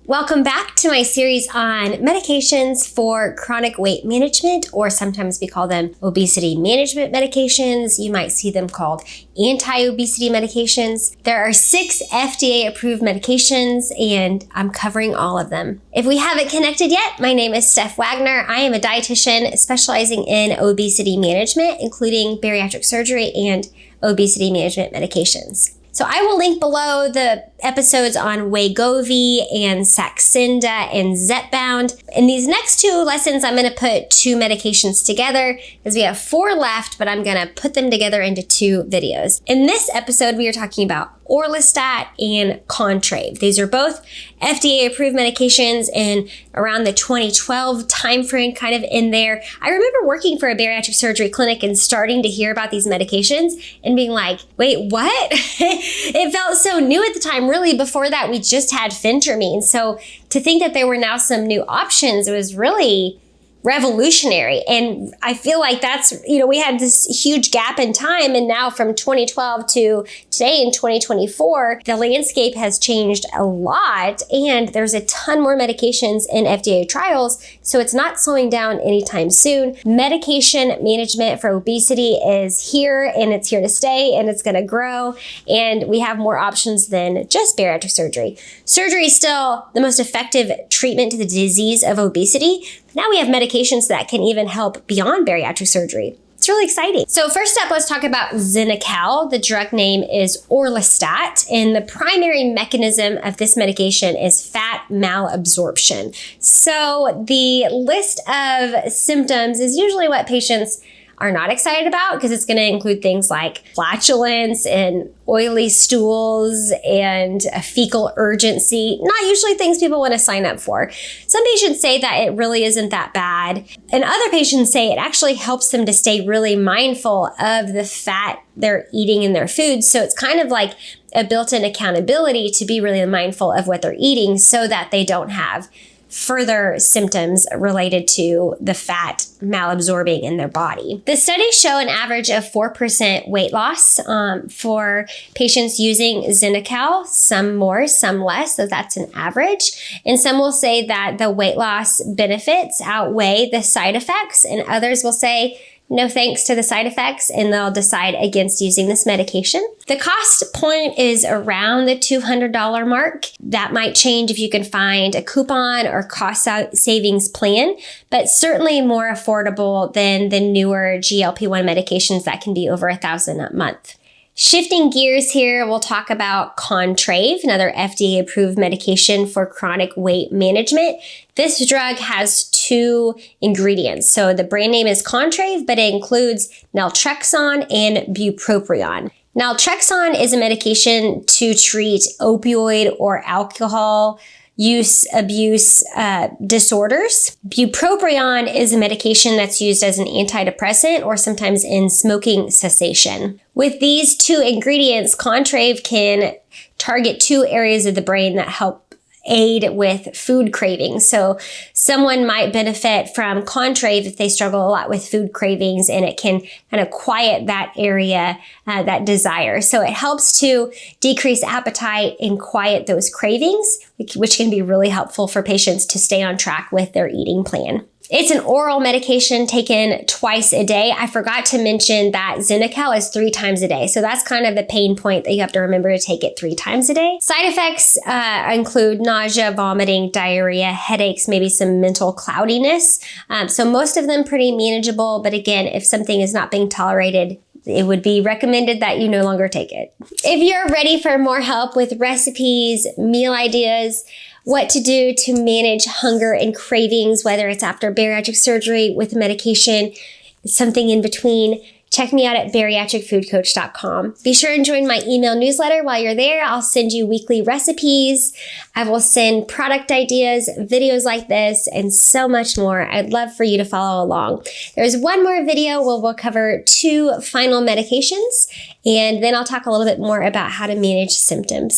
Welcome back to my series on medications for chronic weight management, or sometimes we call them obesity management medications. You might see them called anti-obesity medications. There are 6 FDA-approved medications, and I'm covering all of them. If we haven't connected yet, my name is Steph Wagner. I am a dietitian specializing in obesity management, including bariatric surgery and obesity management medications. So I will link below the episodes on Wegovy and Saxenda and Zepbound. In these next 2 lessons, I'm going to put 2 medications together because we have 4 left, but I'm going to put them together into 2 videos. In this episode, we are talking about Orlistat and Contrave. These are both FDA-approved medications in around the 2012 timeframe, kind of in there. I remember working for a bariatric surgery clinic and starting to hear about these medications and being like, wait, what? It felt so new at the time. Really, before that, we just had phentermine. So to think that there were now some new options, it was really revolutionary. And I feel like that's, we had this huge gap in time. And now from 2012 to today in 2024, the landscape has changed a lot. And there's a ton more medications in FDA trials. So it's not slowing down anytime soon. Medication management for obesity is here, and it's here to stay, and it's going to grow. And we have more options than just bariatric surgery. Surgery is still the most effective treatment to the disease of obesity. Now we have medications that can even help beyond bariatric surgery. It's really exciting. So first up, let's talk about Xenical. The drug name is Orlistat, and the primary mechanism of this medication is fat malabsorption. So the list of symptoms is usually what patients are not excited about, because it's going to include things like flatulence and oily stools and a fecal urgency. Not usually things people want to sign up for. Some patients say that it really isn't that bad, and other patients say it actually helps them to stay really mindful of the fat they're eating in their food. So it's kind of like a built-in accountability to be really mindful of what they're eating so that they don't have further symptoms related to the fat malabsorbing in their body. The studies show an average of 4% weight loss for patients using Xenical, some more, some less, so that's an average. And some will say that the weight loss benefits outweigh the side effects, and others will say no thanks to the side effects, and they'll decide against using this medication. The cost point is around the $200 mark. That might change if you can find a coupon or cost savings plan, but certainly more affordable than the newer GLP-1 medications that can be over $1,000 a month. Shifting gears here, we'll talk about Contrave, another FDA-approved medication for chronic weight management. This drug has 2 ingredients. So the brand name is Contrave, but it includes naltrexone and bupropion. Naltrexone is a medication to treat opioid or alcohol use abuse disorders. Bupropion is a medication that's used as an antidepressant or sometimes in smoking cessation. With these 2 ingredients, Contrave can target 2 areas of the brain that help aid with food cravings. So someone might benefit from Contrave if they struggle a lot with food cravings, and it can kind of quiet that area, that desire. So it helps to decrease appetite and quiet those cravings, which can be really helpful for patients to stay on track with their eating plan. It's an oral medication taken twice a day. I forgot to mention that Xenical is 3 times a day. So that's kind of the pain point, that you have to remember to take it 3 times a day. Side effects include nausea, vomiting, diarrhea, headaches, maybe some mental cloudiness. So most of them pretty manageable. But again, if something is not being tolerated, it would be recommended that you no longer take it. If you're ready for more help with recipes, meal ideas, what to do to manage hunger and cravings, whether it's after bariatric surgery with medication, something in between, check me out at bariatricfoodcoach.com. Be sure and join my email newsletter. While you're there, I'll send you weekly recipes. I will send product ideas, videos like this, and so much more. I'd love for you to follow along. There's one more video where we'll cover 2 final medications, and then I'll talk a little bit more about how to manage symptoms.